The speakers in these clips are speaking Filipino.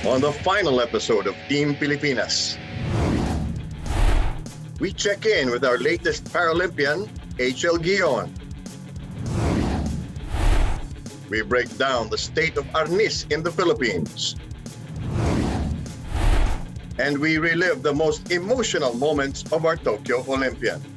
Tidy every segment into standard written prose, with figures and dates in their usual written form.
On the final episode of Team Pilpinas, we check in with our latest Paralympian, HL Guion. We break down the state of arnis in the Philippines. And we relive the most emotional moments of our Tokyo Olympians.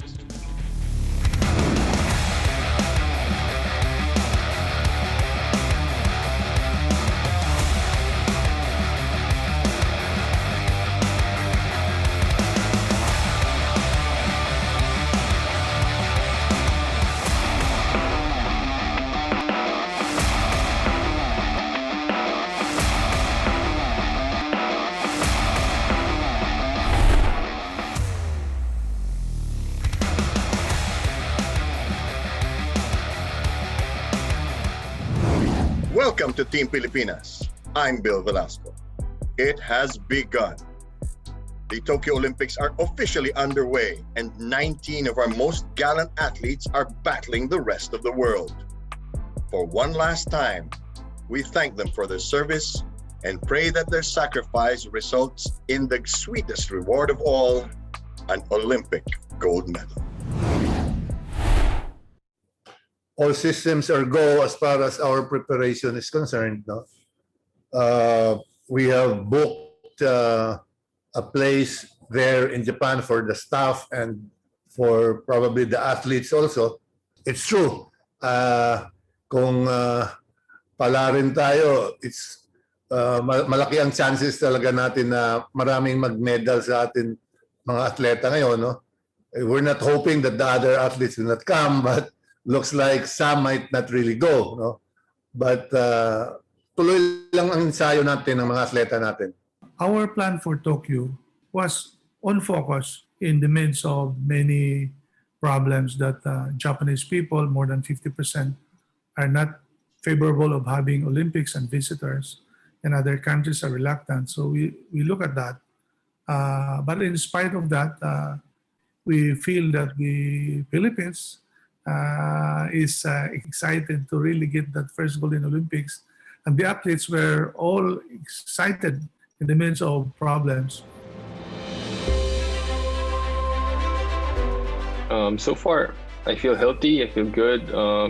Welcome to Team Pilpinas. I'm Bill Velasco. It has begun. The Tokyo Olympics are officially underway, and 19 of our most gallant athletes are battling the rest of the world. For one last time, we thank them for their service and pray that their sacrifice results in the sweetest reward of all, an Olympic gold medal. All systems are go as far as our preparation is concerned. No? We have booked a place there in Japan for the staff and for probably the athletes also. It's true. Kung pala rin tayo, it's malaki ang chances talaga natin na maraming mag-medal sa atin mga atleta ngayon. No? We're not hoping that the other athletes will not come, but looks like some might not really go, no? But tuloy lang ang ensayo natin ng mga atleta natin. Our plan for Tokyo was on focus in the midst of many problems that Japanese people, more than 50%, are not favorable of having Olympics and visitors, and other countries are reluctant. So we look at that. But in spite of that, we feel that the Philippines is excited to really get that first gold in Olympics. And the athletes were all excited in the midst of problems. So far, I feel healthy, I feel good. A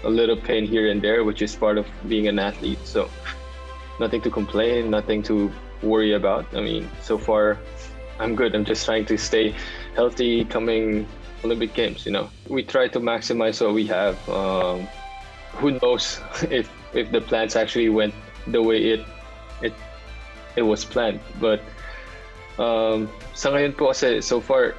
little pain here and there, which is part of being an athlete. So nothing to complain, nothing to worry about. I mean, so far, I'm good. I'm just trying to stay healthy coming Olympic Games. We try to maximize what we have. Who knows if the plans actually went the way it was planned. But sa ngayon po kasi so far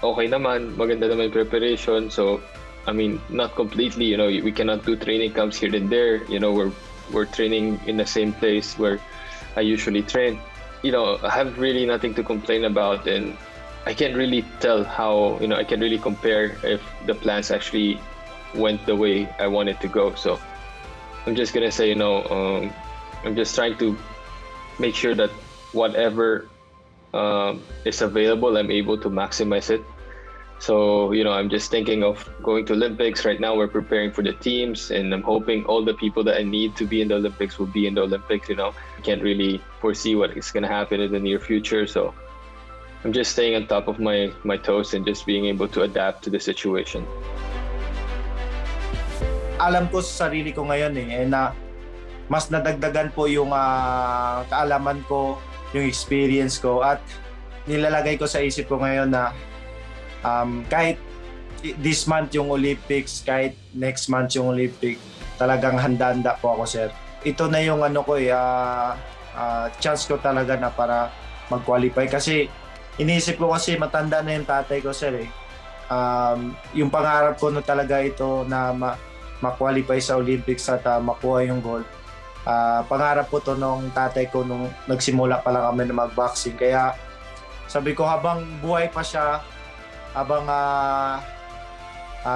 okay naman, maganda naman yung preparation. So I mean, not completely. We cannot do training camps here and there. We're training in the same place where I usually train. I have really nothing to complain about, and I can't really tell how, I can't really compare if the plans actually went the way I wanted to go. So I'm just gonna say, I'm just trying to make sure that whatever is available, I'm able to maximize it. So, I'm just thinking of going to Olympics. Right now, we're preparing for the teams, and I'm hoping all the people that I need to be in the Olympics will be in the Olympics. I can't really foresee what is gonna happen in the near future. So I'm just staying on top of my toes and just being able to adapt to the situation. Alam ko sa sarili ko ngayon na mas nadagdagan po yung kaalaman ko, yung experience ko, at nilalagay ko sa isip ko ngayon na kahit this month yung Olympics, kahit next month yung Olympics, talagang handa-handa po ako, sir. Ito na yung chance ko talaga na para mag-qualify, kasi iniisip ko kasi matanda na yung tatay ko, sir. Yung pangarap ko na talaga ito na ma-qualify sa Olympics at makuha yung gold. Pangarap po to nung tatay ko nung nagsimula pa lang kami na mag-boxing. Kaya sabi ko, habang buhay pa siya, habang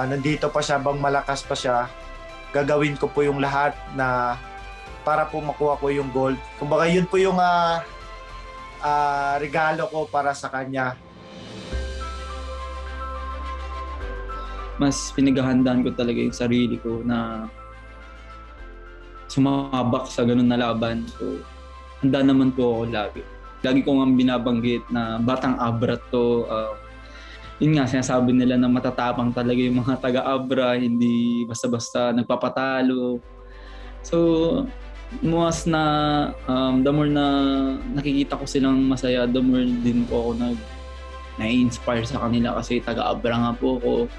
nandito pa siya, habang malakas pa siya, gagawin ko po yung lahat na para po makuha ko yung gold. Kumbaga yun po yung regalo ko para sa kanya. Mas pinaghahandaan ko talaga yung sarili ko na sumabak sa ganun na laban. So, handa naman po ako lagi. Lagi ko nga binabanggit na batang Abra to. Yun nga, sinasabi nila na matatapang talaga yung mga taga-Abra, hindi basta-basta nagpapatalo. So, the more na nakikita ko silang masaya, the more din po ako na-inspire sa kanila kasi taga-Abra nga po ako.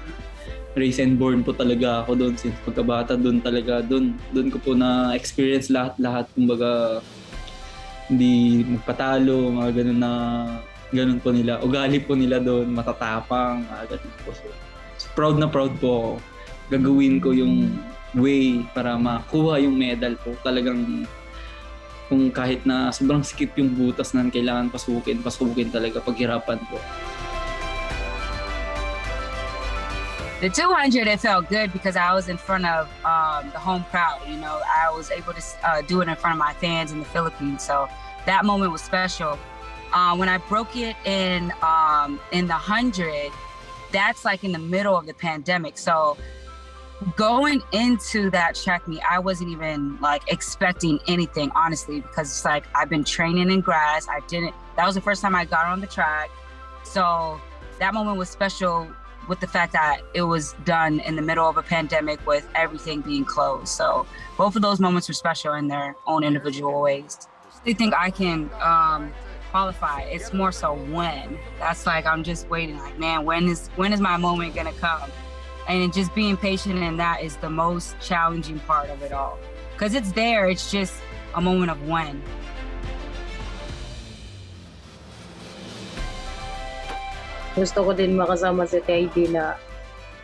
Raised and born po talaga ako doon since pagkabata, doon ko po na-experience lahat-lahat. Kumbaga, hindi magpatalo, mga ganun po nila. Ugali po nila doon, matatapang, ganun po. So, proud na proud po ako. Gagawin ko yung way para makuha yung medal po. Talagang kung kahit na sobrang skip yung butas na kailangan pasukin talaga, paghirapan po. The 200, it felt good because I was in front of the home crowd. You know, I was able to do it in front of my fans in the Philippines. So that moment was special. When I broke it in the 100, that's like in the middle of the pandemic. So going into that track meet, I wasn't even like expecting anything, honestly, because it's like I've been training in grass. That was the first time I got on the track. So that moment was special with the fact that it was done in the middle of a pandemic with everything being closed. So both of those moments were special in their own individual ways. I think I can qualify. It's more so when. That's like I'm just waiting, like, man, when is my moment gonna come? And just being patient in that is the most challenging part of it all. Because it's there, it's just a moment of when. Gusto ko din makasama si TID na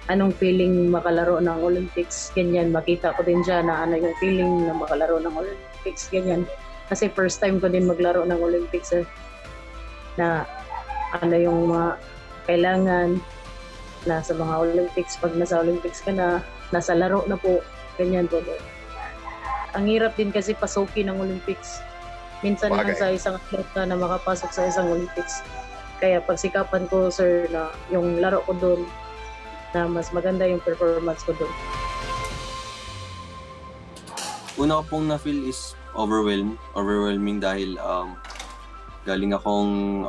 anong feeling makalaro ng Olympics, ganyan. Makita ko din siya na ano yung feeling na makalaro ng Olympics, ganyan. Kasi first time ko din maglaro ng Olympics na ano yung mga kailangan na sa mga Olympics. Pag nasa Olympics ka na, nasa laro na po, ganyan po. Ang hirap din kasi pasukin ng Olympics. Minsan lang sa isang atleta na makapasok sa isang Olympics. Kaya pagsikapan ko, sir, na yung laro ko doon, na mas maganda yung performance ko doon. Una ko pong na-feel is overwhelming dahil galing akong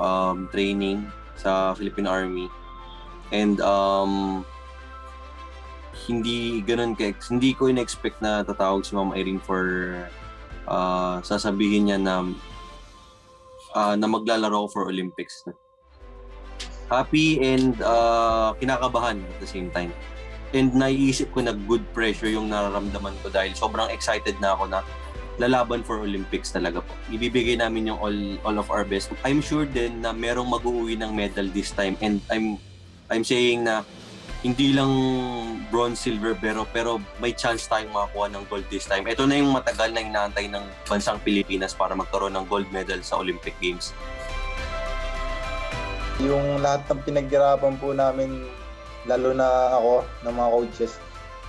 training sa Philippine Army. And hindi ko in-expect na tatawag si Ma'am Irene for sasabihin niya na maglalaro ako for Olympics. Happy and kinakabahan at the same time. And naiisip ko na good pressure yung nararamdaman ko dahil sobrang excited na ako na lalaban for Olympics talaga po. Ibibigay namin yung all of our best. I'm sure din na merong mag-uwi ng medal this time, and I'm saying na hindi lang bronze, silver, pero may chance tayong makakuha ng gold this time. Ito na yung matagal na inaantay ng bansang Pilipinas para magkaroon ng gold medal sa Olympic Games. Yung lahat ng pinaghirapan po namin, lalo na ako, ng mga coaches,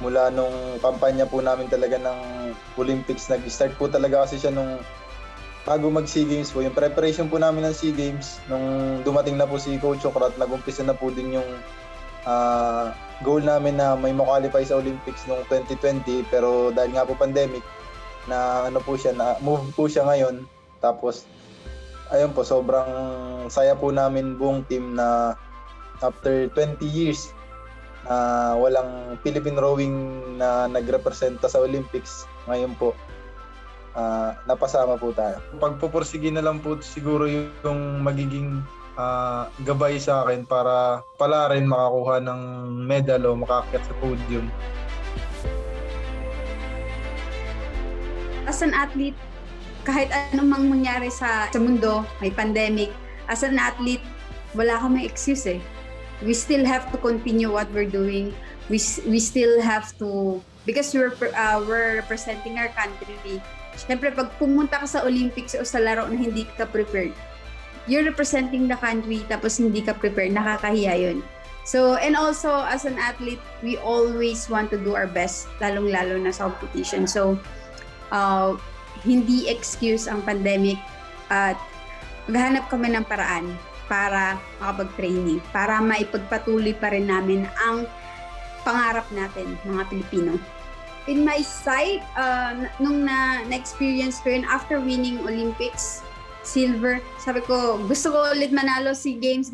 mula nung kampanya po namin talaga ng Olympics, nag-start po talaga kasi siya nung bago mag-SEA Games po. Yung preparation po namin ng SEA Games, nung dumating na po si Coach Okrat, nag-umpisa na po din yung goal namin na may ma-qualify sa Olympics noong 2020, pero dahil nga po pandemic, na move po siya ngayon. Tapos ayun po, sobrang saya po namin buong team na after 20 years walang Philippine rowing na nagrepresenta sa Olympics. Ngayon po, napasama po tayo. Pagpupursige na lang po siguro yung magiging gabay sa akin para pala rin makakuha ng medal o makaakyat sa podium. As an athlete, kahit anong mangyari sa mundo, may pandemic, as an athlete, wala kang may excuse eh. We still have to continue what we're doing. We still have to, because we're representing our country. Siyempre, pag pumunta ka sa Olympics o sa laro na hindi ka prepared, you're representing the country tapos hindi ka prepared, nakakahiya yun. So, and also as an athlete, we always want to do our best, lalong-lalo na sa competition. So, hindi excuse ang pandemic at maghanap kami ng paraan para makapag-training, para maipagpatuloy pa rin namin ang pangarap natin, mga Pilipino. in my sight, nung na-experience ko yun after winning Olympics, silver, sabi ko, gusto ko ulit manalo SEA Games.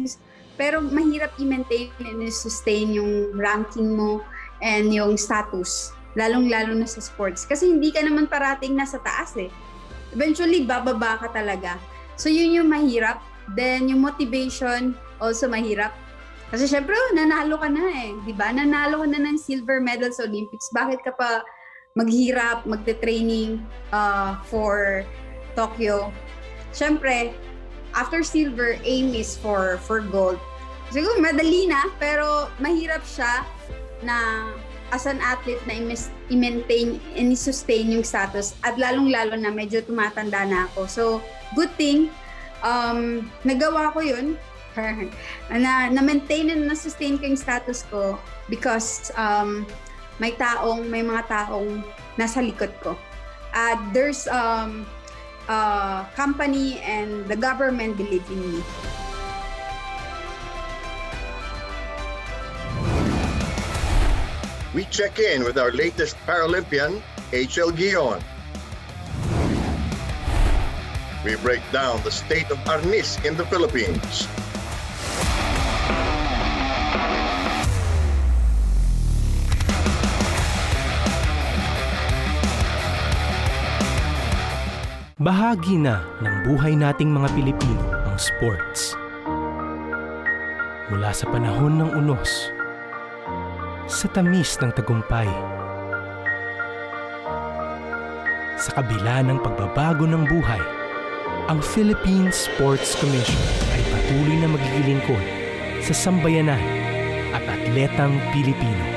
Pero mahirap i-maintain and sustain yung ranking mo and yung status, lalong-lalo na sa sports. Kasi hindi ka naman parating nasa taas eh. Eventually, bababa ka talaga. So yun yung mahirap. Then yung motivation, also mahirap. Kasi syempre, nanalo ka na eh. Diba? Nanalo ka na ng silver medal sa Olympics. Bakit ka pa maghirap, magte-training for Tokyo? Syempre, after silver, aim is for gold. Siguro madali na, pero mahirap siya na as an athlete na i-maintain and i-sustain yung status. At lalong-lalo na medyo tumatanda na ako. So, good thing, nagawa ko yun. Na-maintain and na-sustain ko yung status ko because may mga taong nasa likod ko. There's company and the government believe in me. We check in with our latest Paralympian, HL Guion. We break down the state of arnis in the Philippines. Bahagi na ng buhay nating mga Pilipino ang sports. Mula sa panahon ng unos, sa tamis ng tagumpay, sa kabila ng pagbabago ng buhay, ang Philippine Sports Commission ay patuloy na magigilingkod sa sambayanan at atletang Pilipino.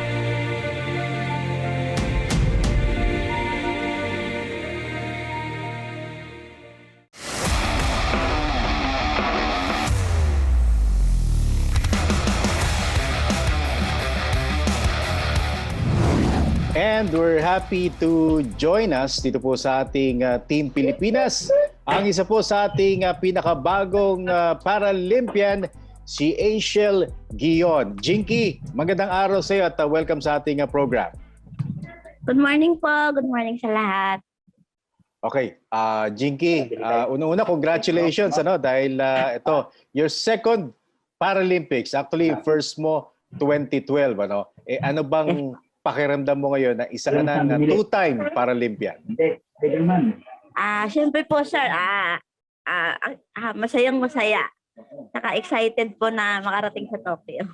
And we're happy to join us dito po sa ating Team Pilpinas. Ang isa po sa ating pinakabagong Paralympian, si HL Guion. Jinky, magandang araw sa iyo at welcome sa ating program. Good morning po. Good morning sa lahat. Okay, Jinky, una-una congratulations dahil ito, your second Paralympics. Actually, first mo 2012 ano bang pakiramdam mo ngayon na isa ka ng two-time Paralympian? Siyempre po sir, masayang-masaya. Naka-excited po na makarating sa Tokyo.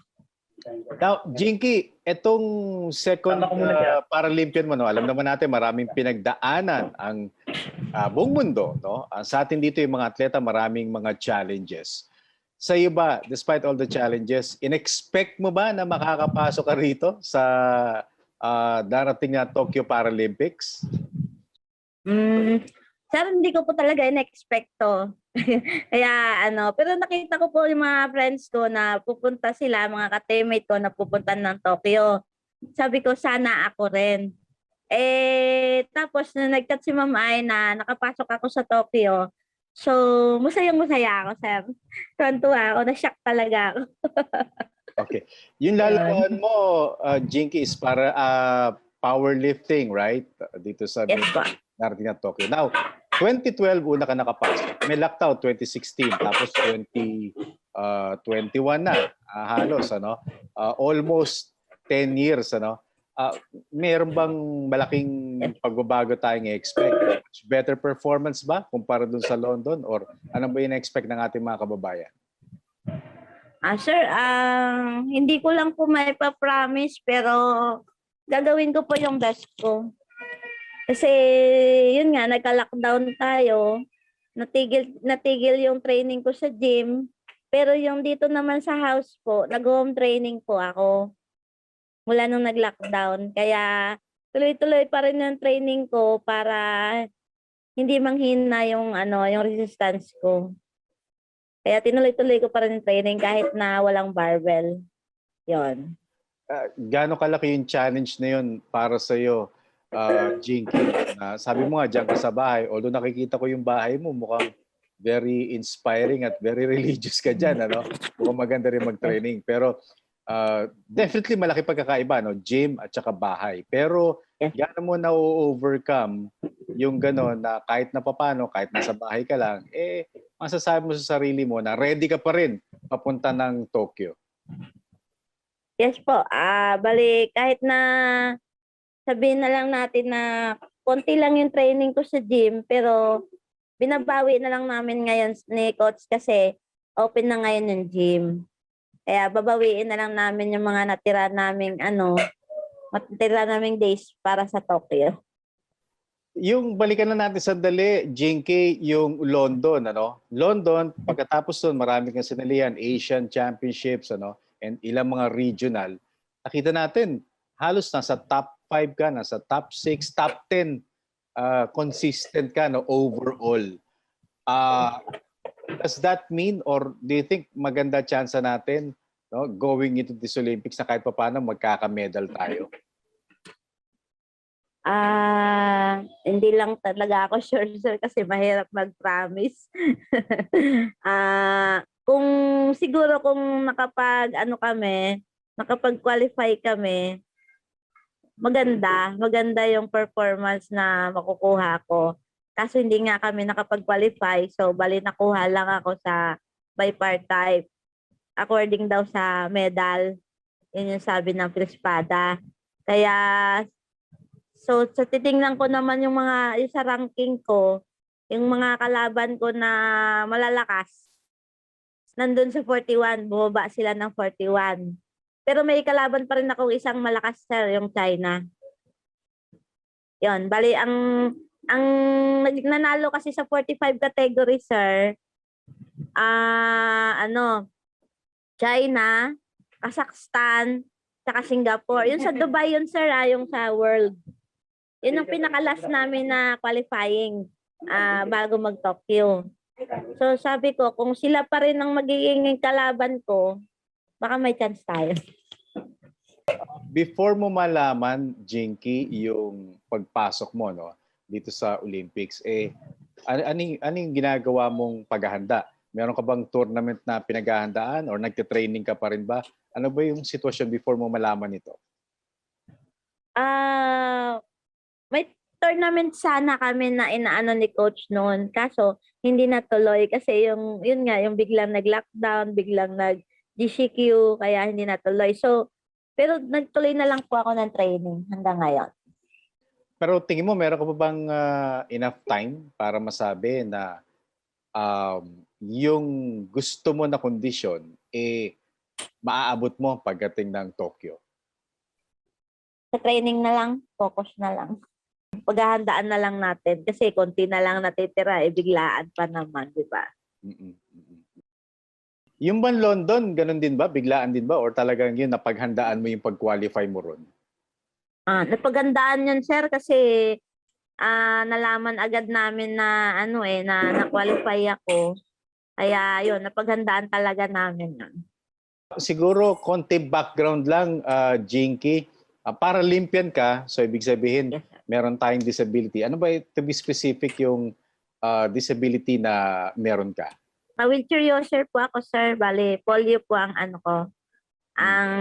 Now, Jinky, itong second Paralympian mo, alam naman natin maraming pinagdaanan ang buong mundo. Sa atin dito yung mga atleta, maraming mga challenges. Sa iyo ba, despite all the challenges, in-expect mo ba na makakapasok ka rito sa darating na Tokyo Paralympics? Sir, hindi ko po talaga in-expect to. Kaya pero nakita ko po yung mga friends ko na pupunta sila, mga ka-teammate ko na pupunta ng Tokyo. Sabi ko, sana ako rin. Tapos na nag-chat si Ma'am Ay na nakapasok ako sa Tokyo. So, masayang-masaya ako, sir. Tuwan-tuwa ako, na-shock talaga ako. Okay. Yung lalaban mo, Jinky, is para powerlifting, right? Dito sa darating na Tokyo. Now, 2012 una ka nakapasok. May lockout 2016 tapos 2021 na halos almost 10 years meron bang malaking pagbabago tayong i-expect? Better performance ba kumpara dun sa London or ano ba yung expect ng ating mga kababayan? Sir, hindi ko lang po may pa-promise pero gagawin ko po yung best ko. Kasi yun nga, nagka-lockdown tayo, natigil yung training ko sa gym, pero yung dito naman sa house po, nag-home training po ako mula nung nag-lockdown. Kaya tuloy-tuloy pa rin yung training ko para hindi manghina yung yung resistance ko. Kaya tinuloy-tuloy ko pa rin yung training kahit na walang barbell. Yon. Gaano kalaki yung challenge na yun para sa iyo, Jinky? Sabi mo nga, diyan ka sa bahay. Although nakikita ko yung bahay mo, mukhang very inspiring at very religious ka dyan. Mukhang maganda rin mag-training. Pero definitely malaki pagkakaiba, no? Gym at saka bahay. Pero gaano mo na-overcome yung gano'n na kahit na papano, kahit nasa bahay ka lang, masasabi mo sa sarili mo na ready ka pa rin papunta ng Tokyo? Yes po. Bali, kahit na sabihin na lang natin na konti lang yung training ko sa gym, pero binabawi na lang namin ngayon ni coach kasi open na ngayon yung gym. Kaya babawiin na lang namin yung mga natira naming days para sa Tokyo. Yung balikan na natin sandali, Jinky, yung London, ano? London, pagkatapos doon, marami kang sinalihan, Asian Championships, ano? And ilang mga regional. Nakita natin, halos nasa top 5 ka, nasa top 6, top 10, consistent ka, no? Overall. Does that mean, or do you think maganda chance natin, no? Going into this Olympics na kahit pa paano magkaka-medal tayo? Hindi lang talaga ako sure, sir, kasi mahirap mag-promise. Kung siguro kung nakapag-qualify kami, maganda yung performance na makukuha ko. Kaso hindi nga kami nakapag-qualify, so bali nakuha lang ako sa bipartite. According daw sa medal, yun yung sabi ng Pilpinas. Kaya so, sa titingnan ko naman yung sa ranking ko, yung mga kalaban ko na malalakas, nandun sa 41, bumaba sila ng 41. Pero may kalaban pa rin ako isang malakas, sir, yung China. Yon, bali, ang nanalo kasi sa 45 category, sir, China, Kazakhstan, saka Singapore. Yung sa Dubai yun, sir, yung sa World. Yun ang pinaka-last namin na qualifying bago mag-Tokyo. So sabi ko, kung sila pa rin ang magiging kalaban ko, baka may chance tayo. Before mo malaman, Jinky, yung pagpasok mo, no, dito sa Olympics, ano yung ginagawa mong paghahanda? Meron ka bang tournament na pinaghahandaan or nagte-training ka pa rin ba? Ano ba yung sitwasyon before mo malaman ito? May tournament sana kami na inaano ni coach noon. Kaso hindi natuloy kasi yung biglang nag-lockdown, biglang nag-GCQ, kaya hindi natuloy. So, pero nagtuloy na lang po ako ng training hanggang ngayon. Pero tingin mo, meron ka pa bang enough time para masabi na yung gusto mo na kondisyon, maaabot mo pagdating ng Tokyo? Sa training na lang, focus na lang. Paghahandaan na lang natin kasi konti na lang natitira, biglaan pa naman, di ba? Yung ban London, ganun din ba? Biglaan din ba? Or talagang yun, napaghandaan mo yung pag-qualify mo ron? Napaghandaan yun, sir, kasi nalaman agad namin na na-qualify ako. Kaya yun, napaghandaan talaga namin yun. Siguro, konti background lang, Jinky. Paralympian ka, so ibig sabihin, meron tayong disability. Ano ba, to be specific, yung disability na meron ka? Wheelchair user po ako, sir. Bali, polio po ang ang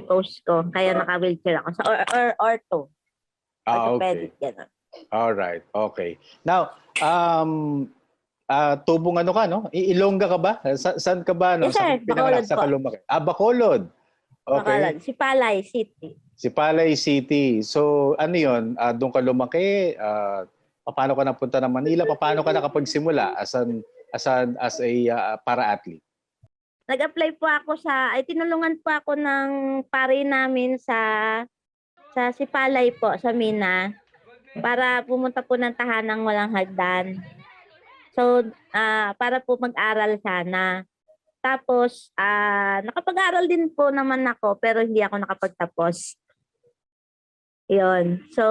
coach ko. Kaya naka-wheelchair ako. So, ortho. Orthopedic, gano'n. Alright, okay. Now, tubong ano ka, no? Ilongga ka ba? Saan ka ba? No? Yes, sir. Bacolod sa po. Lumaki? Bacolod. Okay. Bacolod. Sipalay City. Sipalay City. So, ano yun? Doon ka lumaki? Paano ka napunta ng Manila? Paano ka nakapagsimula as a para-athlete? Nag-apply po ako tinulungan po ako ng pare namin sa Sipalay po, sa Mina, para pumunta po ng tahanang walang hagdan. So, para po mag-aral sana. Tapos, nakapag-aral din po naman ako, pero hindi ako nakapagtapos. Yun. So,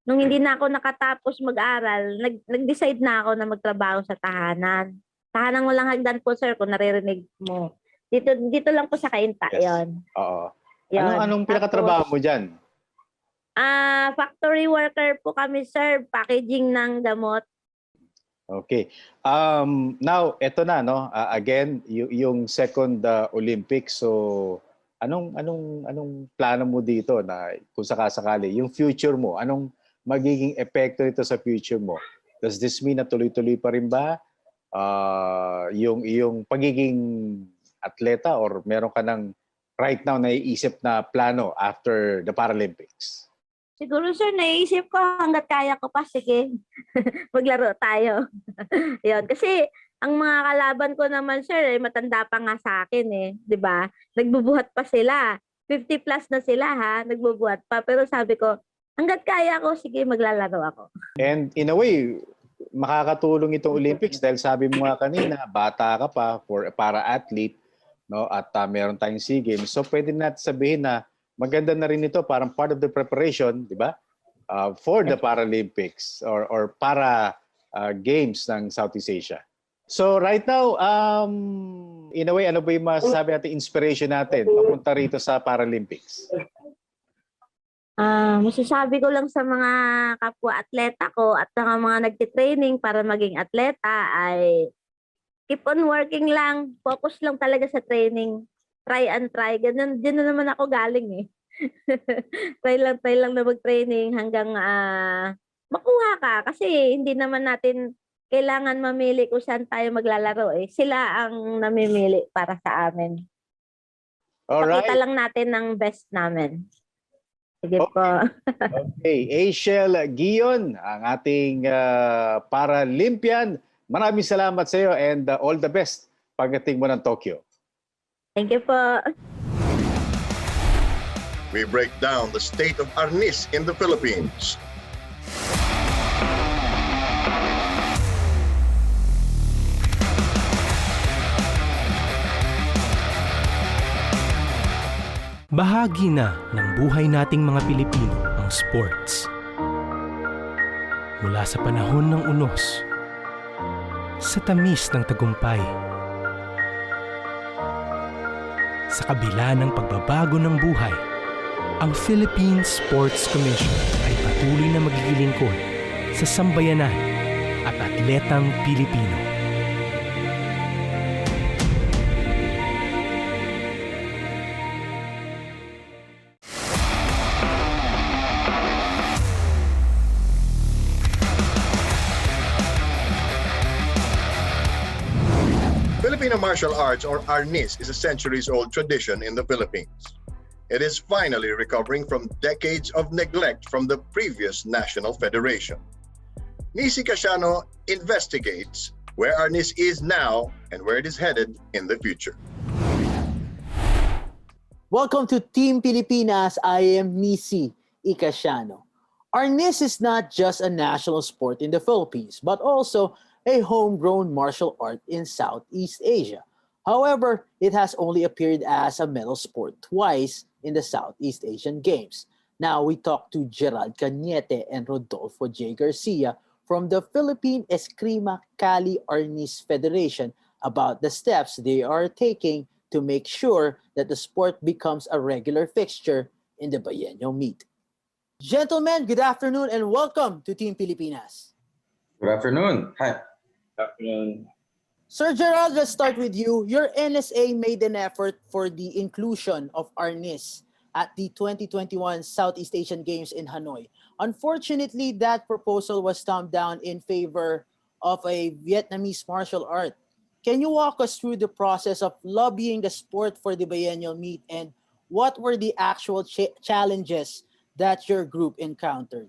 nung hindi na ako nakatapos mag-aral, nag-decide na ako na magtrabaho sa tahanan. Tahanang walang hagdan po, sir, kung naririnig mo. Dito lang po sa Kainta, yes. Yun. Oo. Yun. Anong pinakatrabaho mo dyan? Factory worker po kami, sir. Packaging ng gamot. Okay. Now, eto na, no? Again, yung second Olympics. So, Anong plano mo dito na kung sakasakali, yung future mo, anong magiging epekto nito sa future mo? Does this mean na tuloy-tuloy pa rin ba yung iyong pagiging atleta or meron ka ng right now naiisip na plano after the Paralympics? Siguro sir, naisip ko hanggat kaya ko pa, sige, maglaro tayo. Yun. Kasi ang mga kalaban ko naman sir, matanda pa nga sa akin eh. 'Di ba? Nagbubuhat pa sila. 50 plus na sila ha, nagbubuhat pa. Pero sabi ko, hanggat kaya ko, sige, maglalaro ako. And in a way, makakatulong itong Olympics dahil sabi mo nga kanina, bata ka pa para athlete, no? At meron tayong SEA Games. So pwede natin sabihin na maganda na rin ito, parang part of the preparation, di ba? For the Paralympics or para games ng Southeast Asia. So right now, in a way, ano ba yung masasabi natin, inspiration natin papunta rito sa Paralympics? Masasabi ko lang sa mga kapwa-atleta ko at sa mga nagtitraining para maging atleta ay keep on working lang, focus lang talaga sa training. Try and try. Ganun, din na naman ako galing eh. try lang na mag-training hanggang makuha ka. Kasi hindi naman natin kailangan mamili kung saan tayo maglalaro eh. Sila ang namimili para sa amin. Alright. Pakita lang natin ng best namin. Sige po. Okay, Asiel Guion, ang ating Paralympian. Maraming salamat sa iyo and all the best pagdating mo ng Tokyo. Thank you po. We break down the state of arnis in the Philippines. Bahagi na ng buhay nating mga Pilipino ang sports. Mula sa panahon ng unos, sa tamis ng tagumpay, sa kabila ng pagbabago ng buhay, ang Philippine Sports Commission ay patuloy na maglilingkod sa sambayanan at atletang Pilipino. Filipino martial arts, or arnis, is a centuries-old tradition in the Philippines. It is finally recovering from decades of neglect from the previous national federation. Nisi Casiano investigates where arnis is now and where it is headed in the future. Welcome to Team Pilpinas. I am Nisi Icasiano. Arnis is not just a national sport in the Philippines, but also a homegrown martial art in Southeast Asia. However, it has only appeared as a medal sport twice in the Southeast Asian Games. Now we talk to Gerald Cañete and Rodolfo J. Garcia from the Philippine Eskrima Cali Arnis Federation about the steps they are taking to make sure that the sport becomes a regular fixture in the biennial meet. Gentlemen, good afternoon and welcome to Team Pilpinas. Good afternoon. Hi. Good afternoon. Sir Gerald, let's start with you. Your NSA made an effort for the inclusion of Arnis at the 2021 Southeast Asian Games in Hanoi. Unfortunately, that proposal was thumbed down in favor of a Vietnamese martial art. Can you walk us through the process of lobbying the sport for the biennial meet and what were the actual challenges that your group encountered?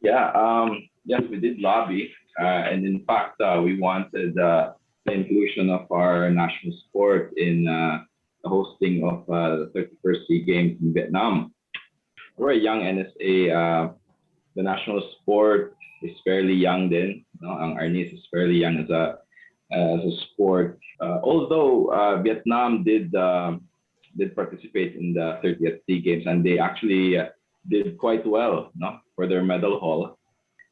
Yeah, yes, we did lobby. And in fact, we wanted the inclusion of our national sport in the hosting of the 31st SEA Games in Vietnam. We're a young NSA. The national sport is fairly young then. No? Ang Arnis is fairly young as a sport. Although Vietnam did participate in the 30th SEA Games and they actually did quite well, no, for their medal haul.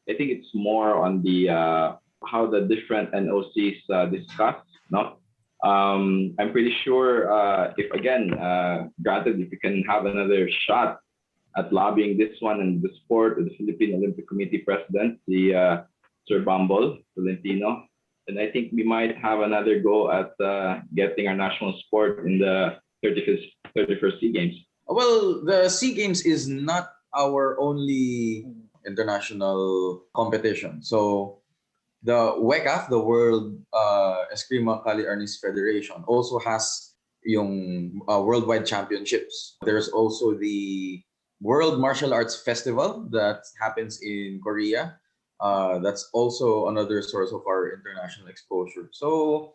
I think it's more on the how the different NOCs discuss. No, I'm pretty sure if again, granted, if we can have another shot at lobbying this one and the sport, the Philippine Olympic Committee President, the Sir Bumble Tolentino, then I think we might have another go at getting our national sport in the 31st SEA Games? Well, the SEA Games is not our only international competition. So the WECAF, the World Eskrima Kali Arnis Federation, also has yung worldwide championships. There's also the World Martial Arts Festival that happens in Korea. That's also another source of our international exposure. So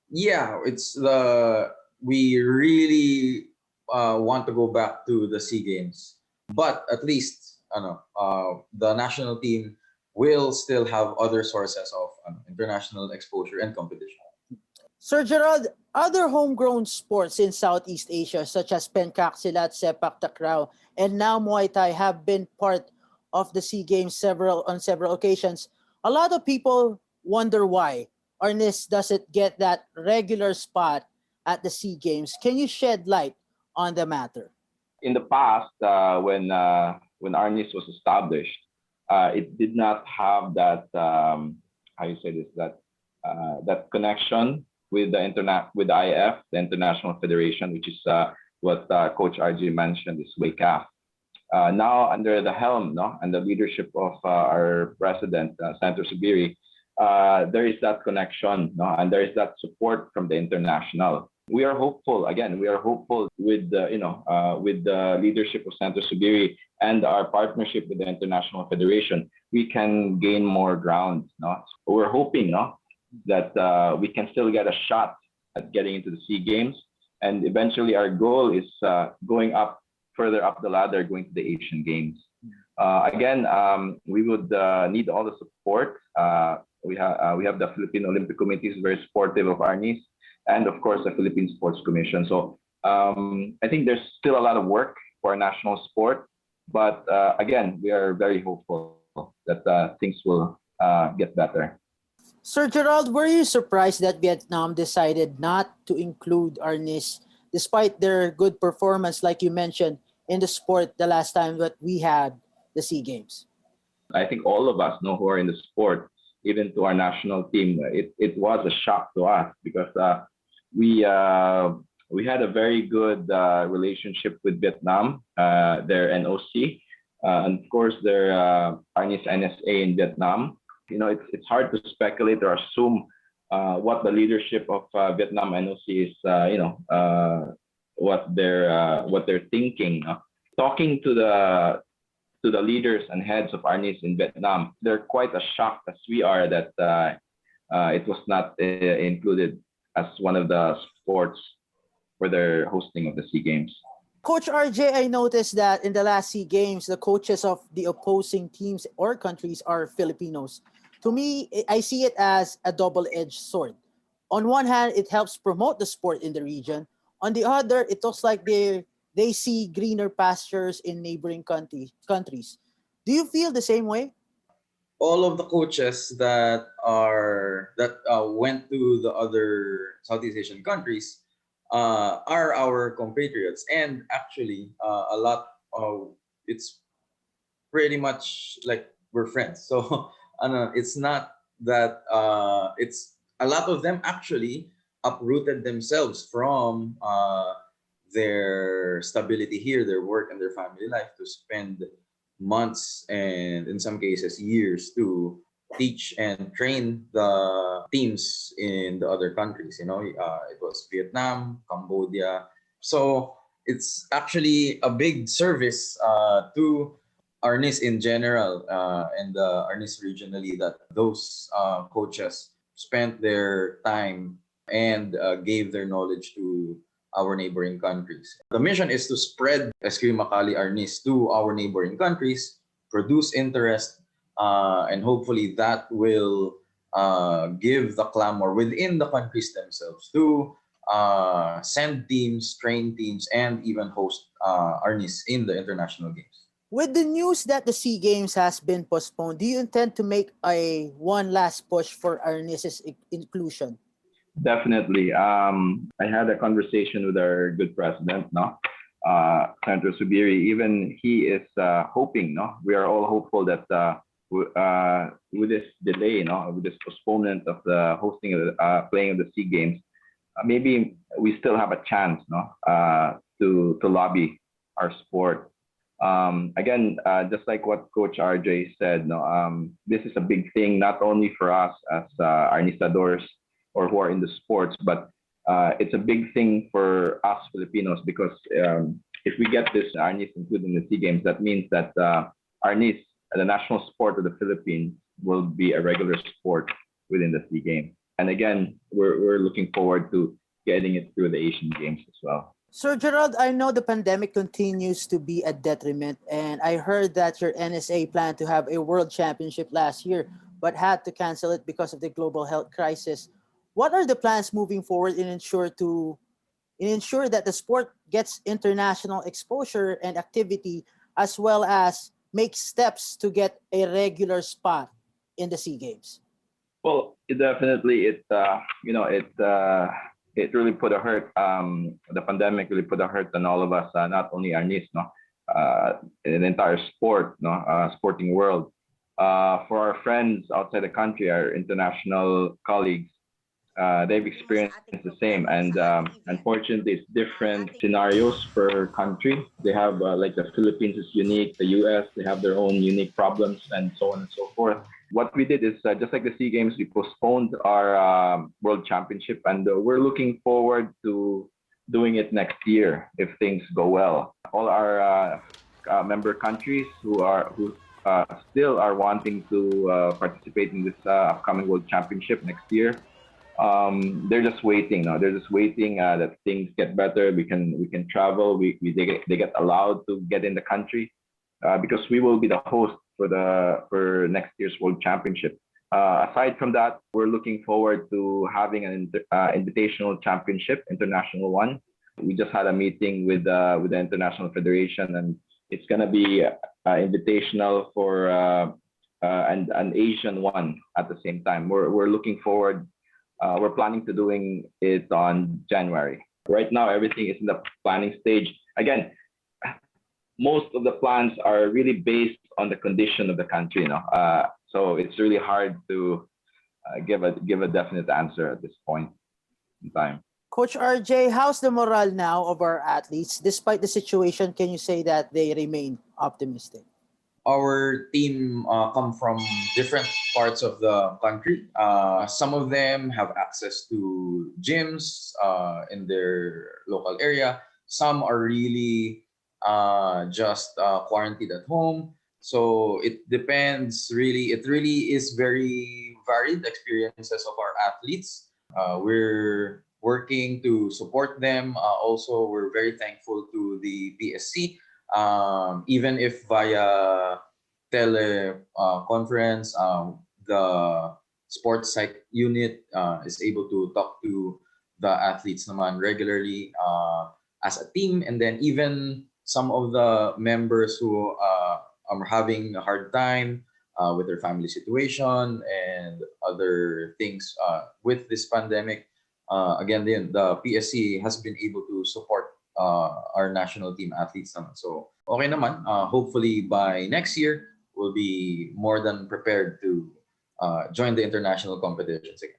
yeah, we really want to go back to the SEA Games, but at least the national team will still have other sources of international exposure and competition. Sir Gerald, other homegrown sports in Southeast Asia such as Pencaksilat, Sepak Takraw, and now Muay Thai have been part of the SEA Games on several occasions. A lot of people wonder why Arnis doesn't get that regular spot at the SEA Games. Can you shed light on the matter? In the past, when Arnis was established, it did not have that how you say this, that connection with the with the IF, the International Federation, which is what Coach RJ mentioned, is WCAF. Now under the helm, and the leadership of our president, Senator Subiri, there is that connection, and there is that support from the international. We are hopeful. Again, we are hopeful with with the leadership of Senator Subiri and our partnership with the International Federation, we can gain more ground. We're hoping, that we can still get a shot at getting into the SEA Games, and eventually our goal is going up further up the ladder, going to the Asian Games. Again, we would need all the support. We have the Philippine Olympic Committee is very supportive of Arnis, and of course the Philippine Sports Commission. So I think there's still a lot of work for our national sport, but again, we are very hopeful that things will get better. Sir Gerald, were you surprised that Vietnam decided not to include Arnis despite their good performance, like you mentioned, in the sport the last time that we had the SEA Games? I think all of us who are in the sport, even to our national team, it was a shock to us because we had a very good relationship with Vietnam, their NOC, and of course their Arnis NSA in Vietnam. It's hard to speculate or assume what the leadership of Vietnam NOC is, what they're thinking. Talking to the leaders and heads of Arnis in Vietnam, they're quite as shocked as we are that it was not included as one of the sports for their hosting of the SEA Games. Coach RJ, I noticed that in the last SEA Games, the coaches of the opposing teams or countries are Filipinos. To me, I see it as a double-edged sword. On one hand, it helps promote the sport in the region. On the other, it looks like they see greener pastures in neighboring countries. Do you feel the same way? All of the coaches that went to the other Southeast Asian countries are our compatriots, and actually a lot of it's pretty much like we're friends. So it's not that it's a lot of them actually uprooted themselves from their stability here, their work and their family life, to spend months and in some cases years to teach and train the teams in the other countries. It was Vietnam, Cambodia. So it's actually a big service to Arnis in general and Arnis regionally that those coaches spent their time and gave their knowledge to our neighboring countries. The mission is to spread Eskrima Kali Arnis to our neighboring countries, produce interest, and hopefully that will give the clamor within the countries themselves to send teams, train teams, and even host Arnis in the international games. With the news that the SEA Games has been postponed, do you intend to make one last push for Arnis's inclusion? Definitely. I had a conversation with our good president, Senator Subiri. Even he is hoping, we are all hopeful that with this delay, with this postponement of the hosting of playing of the SEA Games, maybe we still have a chance, no, to lobby our sport. Again, just like what Coach RJ said, no, this is a big thing not only for us as Arnistadores or who are in the sports, but it's a big thing for us Filipinos because if we get this Arnis included in the SEA Games, that means that Arnis, the national sport of the Philippines, will be a regular sport within the SEA Games. And again, we're looking forward to getting it through the Asian Games as well. Sir Gerald, I know the pandemic continues to be a detriment, and I heard that your NSA planned to have a world championship last year, but had to cancel it because of the global health crisis. What are the plans moving forward in ensure that the sport gets international exposure and activity, as well as make steps to get a regular spot in the SEA Games? Well, it definitely it really put a hurt. The pandemic really put a hurt on all of us, not only Arnis, no, in the entire sporting world. For our friends outside the country, our international colleagues, they've experienced the same, and unfortunately, it's different scenarios per country. They have like the Philippines is unique, the US they have their own unique problems, and so on and so forth. What we did is just like the SEA Games, we postponed our World Championship, and we're looking forward to doing it next year if things go well. All our member countries who still are wanting to participate in this upcoming World Championship next year, they're just waiting. No, they're just waiting that things get better. We can travel. They get allowed to get in the country because we will be the host for next year's World Championship. Aside from that, we're looking forward to having an invitational championship, international one. We just had a meeting with the International Federation, and it's gonna be invitational for and an Asian one at the same time. We're looking forward. We're planning to doing it on January. Right now, everything is in the planning stage. Again, most of the plans are really based on the condition of the country, so it's really hard to give a definite answer at this point in time. Coach RJ, how's the morale now of our athletes? Despite the situation, can you say that they remain optimistic? Our team come from different parts of the country. Some of them have access to gyms in their local area. Some are really just quarantined at home. So it depends really. It really is very varied experiences of our athletes. We're working to support them. Also, we're very thankful to the PSC. Even if via teleconference, the sports psych unit is able to talk to the athletes naman regularly as a team, and then even some of the members who are having a hard time with their family situation and other things with this pandemic. Again, the PSC has been able to support our national team athletes naman. So okay naman. Hopefully by next year, we'll be more than prepared to join the international competitions again.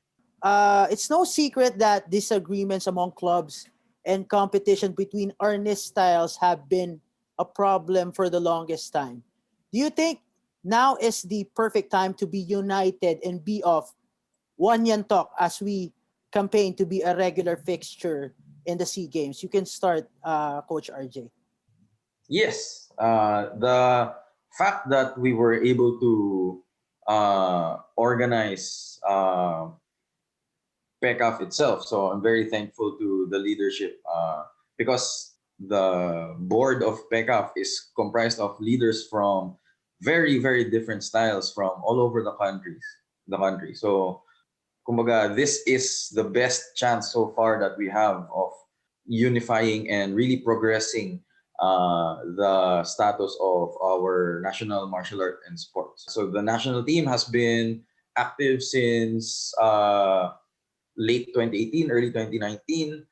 It's no secret that disagreements among clubs and competition between Arnis styles have been a problem for the longest time. Do you think now is the perfect time to be united and be of one yan talk as we campaign to be a regular fixture in the SEA Games? You can start, Coach RJ. Yes, the fact that we were able to organize PECAF itself. So I'm very thankful to the leadership because the board of PECAF is comprised of leaders from very, very different styles from all over the country. So kumbaga, this is the best chance so far that we have of unifying and really progressing the status of our national martial art and sports. So the national team has been active since late 2018, early 2019.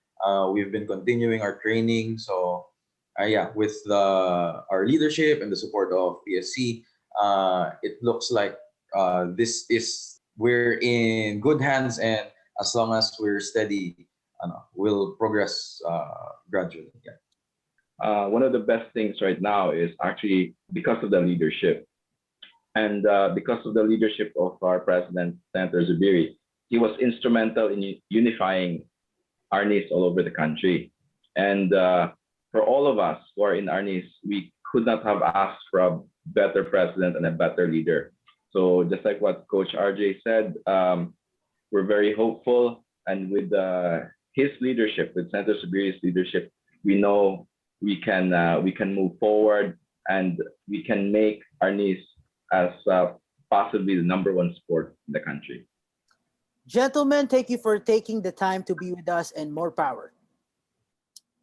We've been continuing our training. So with our leadership and the support of PSC, it looks like we're in good hands, and as long as we're steady, will progress gradually. Yeah. One of the best things right now is actually because of the leadership. And because of the leadership of our president, Senator Zubiri, he was instrumental in unifying Arnis all over the country. And for all of us who are in Arnis, we could not have asked for a better president and a better leader. So just like what Coach RJ said, we're very hopeful. And with his leadership, with Senator Zubiri's leadership, we know we can move forward and we can make Arnis as possibly the #1 sport in the country. Gentlemen, thank you for taking the time to be with us, and more power.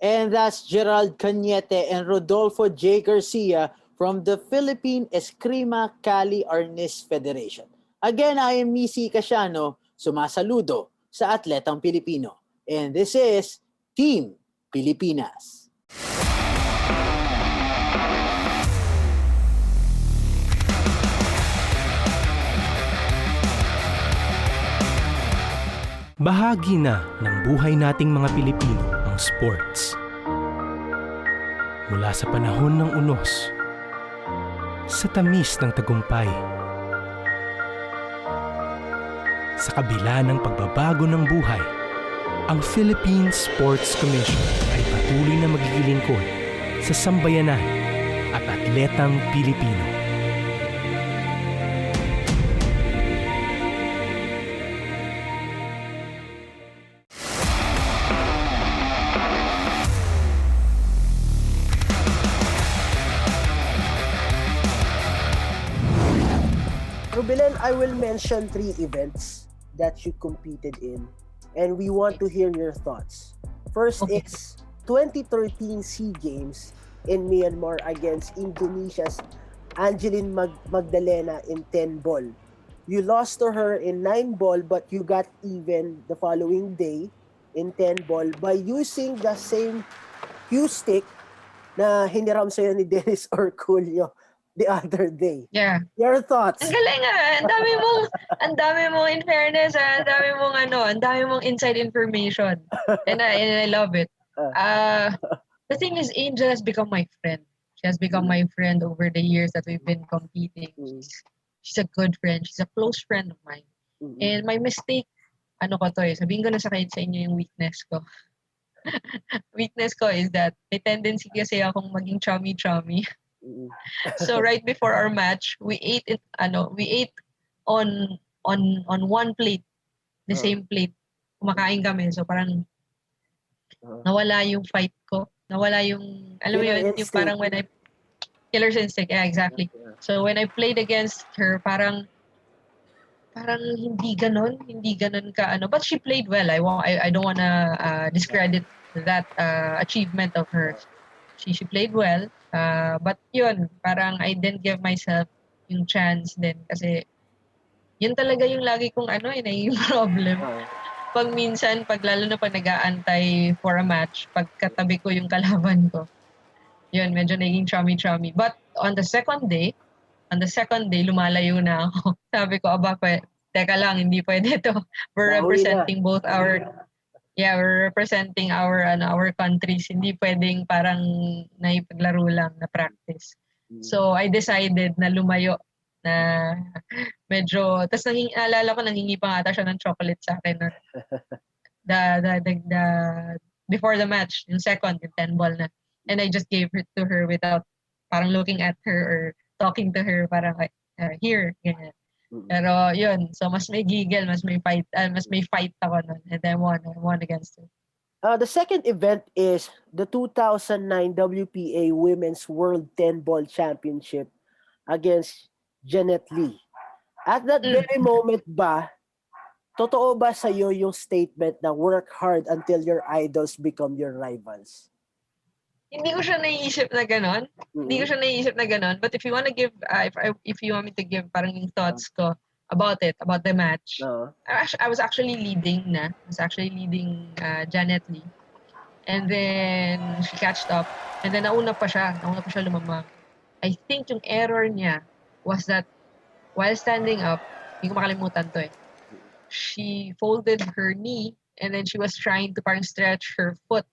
And that's Gerald Cañete and Rodolfo J. Garcia from the Philippine Eskrima Cali Arnis Federation. Again, I am Missy Casiano, sumasaludo sa atletang Pilipino. And this is Team Pilipinas. Bahagi na ng buhay nating mga Pilipino ang sports. Mula sa panahon ng unos, sa tamis ng tagumpay, sa kabila ng pagbabago ng buhay, ang Philippine Sports Commission ay patuloy na maglilingkod sa sambayanan at atletang Pilipino. Rubilen, I will mention 3 events that you competed in, and we want to hear your thoughts. First is 2013 SEA Games in Myanmar against Indonesia's Angeline Magdalena in 10 ball. You lost to her in 9 ball, but you got even the following day in 10 ball by using the same cue stick na hiniram sa'yo ni Dennis Orculio the other day. Yeah. Your thoughts? Ang galing ang dami mong in fairness, ang dami mong inside information. And I love it. The thing is, Angel has become my friend. She has become my friend over the years that we've been competing. She's a good friend. She's a close friend of mine. And my mistake, sabihin ko na sa inyo yung weakness ko. Weakness ko is that may tendency kasi akong maging chummy. So right before our match, we ate on one plate, the same plate. Kumakain kami. So parang nawala yung fight ko. Nawala yung, alam mo yun, yung parang when I, killer's instinct, yeah, exactly. So when I played against her, parang hindi ganon ka but she played well. I don't wanna discredit that achievement of hers. She played well. But yun, parang I didn't give myself yung chance din kasi yun talaga yung lagi kong yung problem. Lalo na pag nag-aantay for a match, pag katabi ko yung kalaban ko, yun, medyo naging chummy. But on the second day, lumalayo na ako. Sabi ko, teka lang, hindi pwede to. We're representing both we're representing our countries. Hindi pwedeng parang naipaglaro lang na practice. So I decided na lumayo na medyo, tas naalala ko nangingi pa ata siya ng chocolate sa akin na before the match, yung second, yung 10 ball na. And I just gave it to her without parang looking at her or talking to her, parang here, ganyan. Pero yun, so mas may giggle, mas may fight ako nun. And then I won against her. The second event is the 2009 WPA Women's World 10 Ball Championship against Janet Lee. At that very moment ba, totoo ba sa'yo yung statement na work hard until your idols become your rivals? Hindi ko siya naiisip na ganon. But if you want to give, if you want me to give parang yung thoughts ko about the match, I was actually leading Janet Lee. And then she catched up. And then nauna pa siya lumamang. I think yung error niya was that while standing up, hindi ko makalimutan to she folded her knee and then she was trying to parang stretch her foot.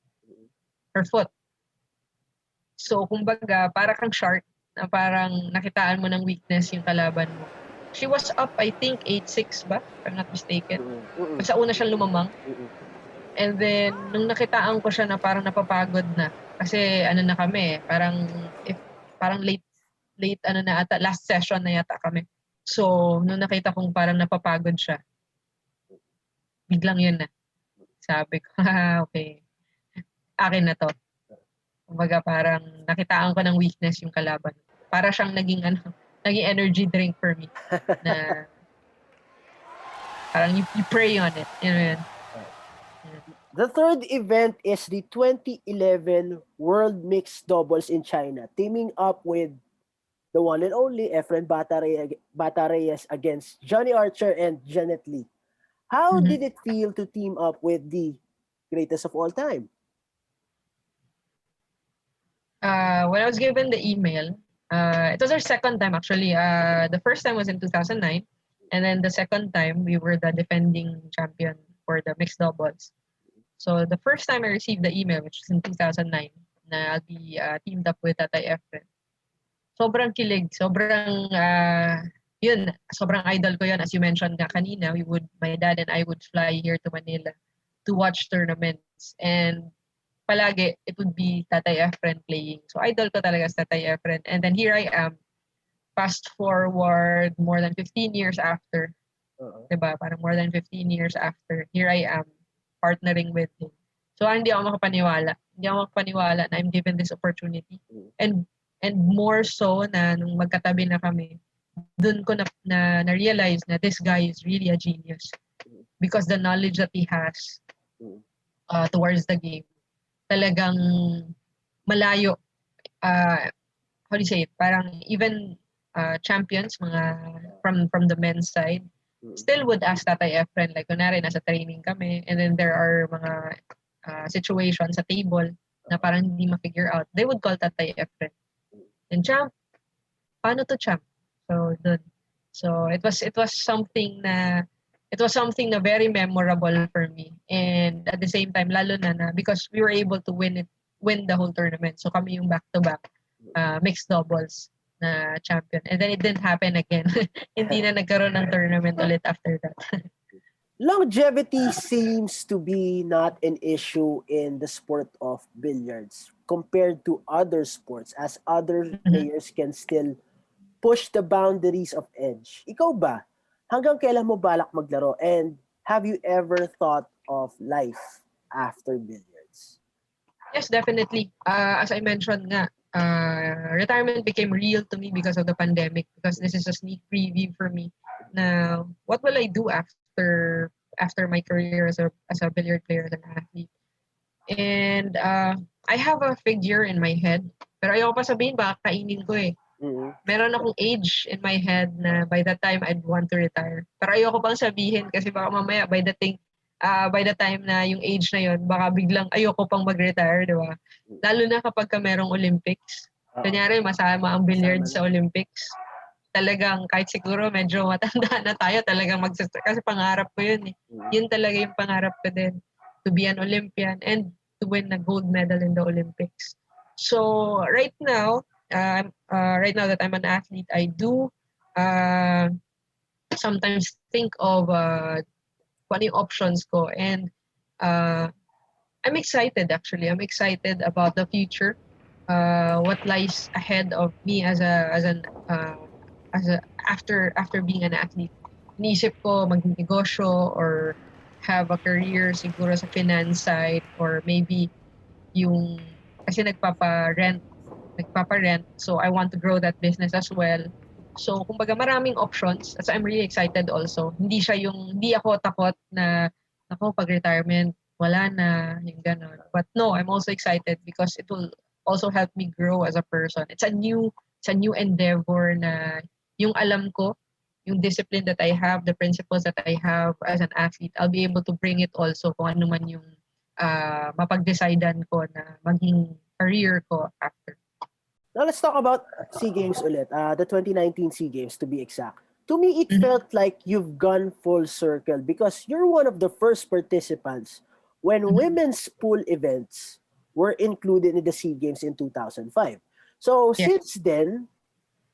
So, kumbaga, para kang shark na parang nakitaan mo ng weakness yung kalaban mo. She was up, I think, 8-6 ba? If I'm not mistaken. Basta una siyang lumamang. And then, nung nakitaan ko siya na parang napapagod na, kasi ano na kami, parang late ano na ata, last session na yata kami. So, nung nakita kong parang napapagod siya, biglang yun na. Sabi ko, okay, akin na to. Kumbaga parang nakitaan ko ng weakness yung kalaban. Para siyang naging energy drink for me. Na parang you prey on it. You know yun. The third event is the 2011 World Mixed Doubles in China, teaming up with the one and only Efren Bata Reyes against Johnny Archer and Janet Lee. How did it feel to team up with the greatest of all time? When I was given the email, it was our second time actually. The first time was in 2009, and then the second time we were the defending champion for the mixed doubles. So the first time I received the email, which was in 2009, na I'll be teamed up with Tatay Efren. Sobrang kilig, sobrang idol ko yun. As you mentioned nga kanina, my dad and I would fly here to Manila to watch tournaments, and palagi it would be Tatay Efren playing. So idol ko talaga sa Tatay Efren. And then here I am, fast forward more than 15 years after. Diba? Parang more than 15 years after, here I am partnering with him. So hindi ako makapaniwala. Hindi ako makapaniwala na I'm given this opportunity. And more so na nung magkatabi na kami, dun ko na-realize na this guy is really a genius. Because the knowledge that he has towards the game, talagang malayo. How do you say it? Parang even champions from the men's side still would ask Tatay Efren, like kunwari nasa training kami, and then there are mga situations sa table na parang hindi ma-figure out. They would call Tatay Efren. And champ, paano to champ? So dun. So it was something na very memorable for me. And at the same time, lalo na because we were able to win the whole tournament. So kami yung back-to-back mixed doubles na champion. And then it didn't happen again. Hindi na nagkaroon ng tournament ulit after that. Longevity seems to be not an issue in the sport of billiards compared to other sports, as other players can still push the boundaries of edge. Ikaw ba? Hanggang kailan mo balak maglaro? And have you ever thought of life after billiards? Yes, definitely. As I mentioned nga, retirement became real to me because of the pandemic, because this is a sneak preview for me. Now, what will I do after my career as a billiard player, as an athlete? And I have a figure in my head, pero ayoko pa sabihin, baka kainin ko eh. Meron akong age in my head na by that time I'd want to retire. Pero ayoko pang sabihin kasi baka mamaya by the time na yung age na yon, baka biglang ayoko pang mag-retire, di ba? Lalo na kapag merong Olympics. Kunyari, masama ang billiards sa Olympics. Talagang kahit siguro medyo matanda na tayo, talagang kasi pangarap ko yun eh. Yun talaga yung pangarap ko din. To be an Olympian and to win a gold medal in the Olympics. So right now that I'm an athlete, I do sometimes think of funny options ko, and I'm excited actually. I'm excited about the future. What lies ahead of me after being an athlete. Iniisip ko magnegosyo or have a career siguro sa finance side, or maybe kasi nagpapa-rent, so I want to grow that business as well. So kumbaga maraming options, so I'm really excited also. Hindi ako takot na pag retirement wala na, yung ganon. But no, I'm also excited because it will also help me grow as a person. It's a new endeavor na yung alam ko, yung discipline that I have, the principles that I have as an athlete, I'll be able to bring it also kung ano man yung mapag-decidean ko na maging career ko after. Now let's talk about SEA Games ulit. The 2019 SEA Games to be exact. to me, it felt like you've gone full circle because you're one of the first participants when women's pool events were included in the SEA Games in 2005. So since then,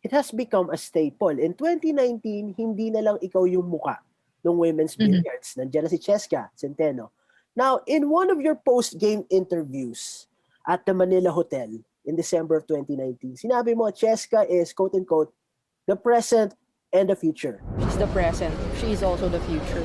it has become a staple. In 2019, hindi na lang ikaw yung muka ng women's billiards. Nandiyan na si Cheska Centeno. Now, in one of your post-game interviews at the Manila Hotel in December of 2019, sinabi mo, Cheska is, quote-unquote, the present and the future. She's the present. She's also the future.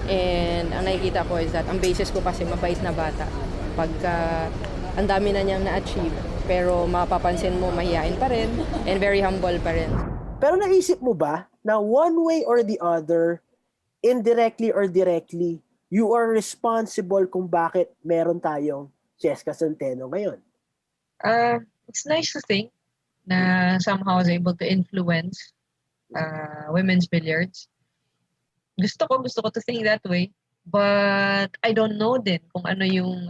And ang nakikita ko is that ang basis ko kasi mabait na bata. Pagka ang dami na niyang na-achieve, pero mapapansin mo mahihain pa rin and very humble pa rin. Pero naisip mo ba na one way or the other, indirectly or directly, you are responsible kung bakit meron tayong Cheska Centeno ngayon? It's nice to think na somehow I was able to influence women's billiards. Gusto ko to think that way, but I don't know din kung ano yung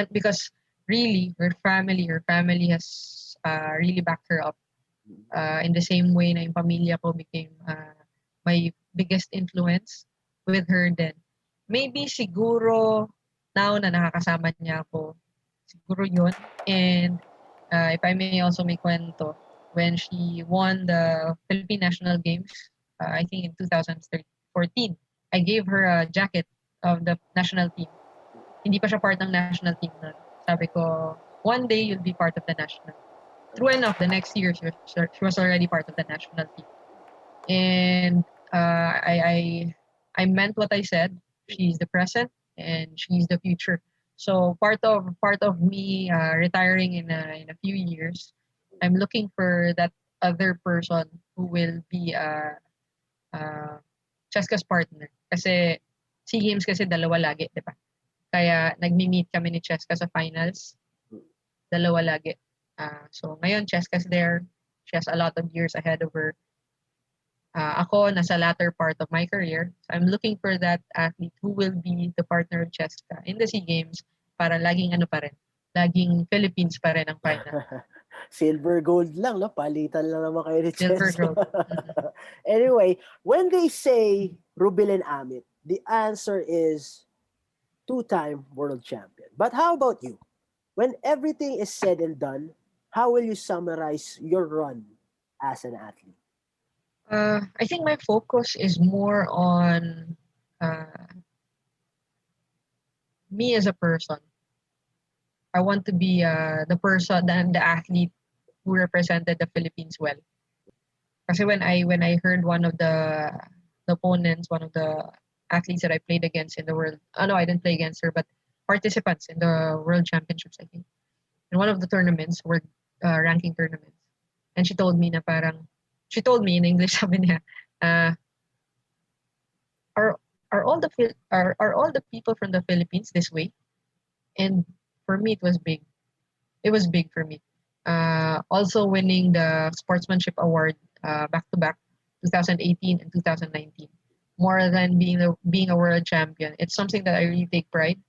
because really her family has really backed her up in the same way na yung pamilya ko became my biggest influence with her then. Maybe siguro now na nakakasama niya ako, siguro yun. And if I may also make kwento, when she won the Philippine National Games, I think in 2014, I gave her a jacket of the national team. Hindi pa siya part ng national team nun. Sabi ko, one day you'll be part of the national. True enough, the next year she was already part of the national team. And I meant what I said. She's the present and she's the future. So part of me retiring in a few years, I'm looking for that other person who will be Cheska's partner. Kasi SEA Games kasi dalawa lagi, di ba? Kaya nagmi-meet kami ni Cheska sa finals. Dalawa lagi. So ngayon Cheska's there. She has a lot of years ahead of her. Ako, nasa latter part of my career. So I'm looking for that athlete who will be the partner of Cheska in the SEA Games para laging laging Philippines pa rin ang final. Silver gold lang, no? Palitan lang naman kayo ni Silver Cheska. gold. Anyway, when they say Rubilen Amit, the answer is two-time world champion. But how about you? When everything is said and done, how will you summarize your run as an athlete? I think my focus is more on me as a person. I want to be the person, the athlete who represented the Philippines well. Kasi when I heard one of the opponents, one of the athletes that I played against in the world, no, I didn't play against her, but participants in the World Championships, I think. In one of the tournaments, were ranking tournaments. And she told me in English, sabi niya, are all the people from the Philippines this way? And for me, it was big. It was big for me. Also winning the Sportsmanship Award back-to-back, 2018 and 2019. More than being a world champion. It's something that I really take pride.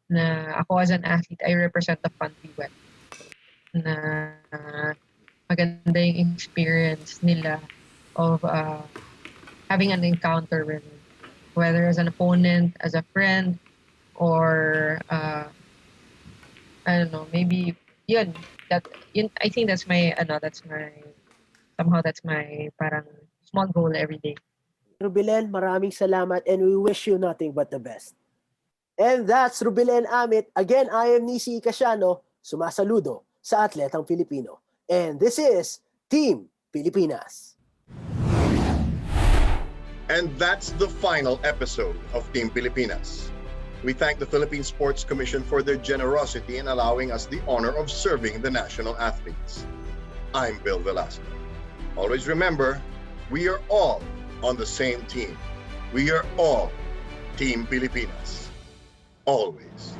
Na ako as an athlete, I represent the country well. Na maganda yung experience nila of having an encounter with me. Whether as an opponent, as a friend, or I don't know, maybe yun. I think that's my parang small goal every day. Rubilen, maraming salamat and we wish you nothing but the best. And that's Rubilen Amit. Again, I am Nisi Casiano, sumasaludo sa atletang Pilipino. And this is Team Pilipinas. And that's the final episode of Team Pilipinas. We thank the Philippine Sports Commission for their generosity in allowing us the honor of serving the national athletes. I'm Bill Velasco. Always remember, we are all on the same team. We are all Team Pilipinas. Always.